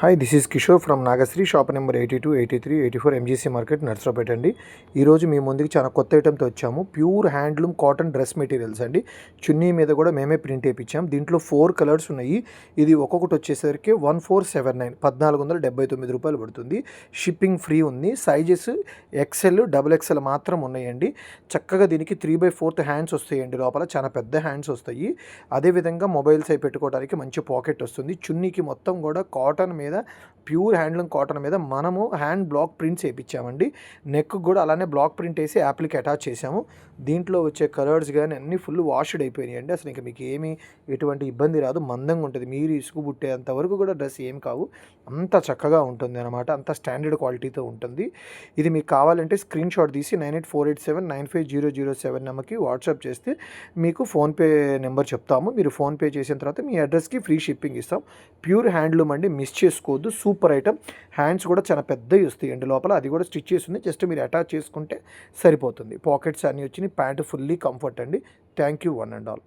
Hi, this is Kishore from Nagasri, shop number 82, 83, 84 MGC market, Narasaraopet అండి. ఈరోజు మీ ముందుకి చాలా కొత్త ఐటెంతో వచ్చాము. Pure handloom cotton dress materials అండి. చున్నీ మీద కూడా మేమే ప్రింట్ వేయించాం. దీంట్లో 4 కలర్స్ ఉన్నాయి. ఇది ఒక్కొక్కటి వచ్చేసరికి 1479 1479 పడుతుంది. షిప్పింగ్ ఫ్రీ ఉంది. సైజెస్ ఎక్సెల్, XXL మాత్రం ఉన్నాయండి. చక్కగా దీనికి 3/4 హ్యాండ్స్ వస్తాయండి. లోపల చాలా పెద్ద హ్యాండ్స్ వస్తాయి. అదేవిధంగా మొబైల్స్ అవి పెట్టుకోవడానికి మంచి పాకెట్ వస్తుంది. చున్నీకి మొత్తం కూడా కాటన్ మీద, ప్యూర్ హ్యాండ్లూమ్ కాటన్ మీద మనము హ్యాండ్ బ్లాక్ ప్రింట్స్ వేయించామండి. నెక్ కూడా అలానే బ్లాక్ ప్రింట్ వేసి యాప్లికి అటాచ్ చేసాము. దీంట్లో వచ్చే కలర్స్ కానీ అన్నీ ఫుల్ వాష్డ్ అయిపోయినాయండి. అసలు ఇంకా మీకు ఏమీ ఎటువంటి ఇబ్బంది రాదు. మందంగా ఉంటుంది. మీరు ఇసుకు పుట్టేంత వరకు కూడా డ్రెస్ ఏం కావు. అంత చక్కగా ఉంటుంది అనమాట. అంత స్టాండర్డ్ క్వాలిటీతో ఉంటుంది. ఇది మీకు కావాలంటే స్క్రీన్ షాట్ తీసి 9848795007 నెంబర్కి వాట్సాప్ చేస్తే మీకు ఫోన్పే నెంబర్ చెప్తాము. మీరు ఫోన్పే చేసిన తర్వాత మీ అడ్రస్కి ఫ్రీ షిప్పింగ్ ఇస్తాం. ప్యూర్ హ్యాండ్లూమ్ అండి, మిస్ చేసుకోవద్దు. Super item. హ్యాండ్స్ కూడా చాలా పెద్దవి వస్తాయండి లోపల. అది కూడా స్టిచ్ చేస్తుంది. జస్ట్ మీరు అటాచ్ చేసుకుంటే సరిపోతుంది. పాకెట్స్ అన్నీ వచ్చినాయి. ప్యాంటు ఫుల్లీ కంఫర్ట్ అండి. Thank you one and all.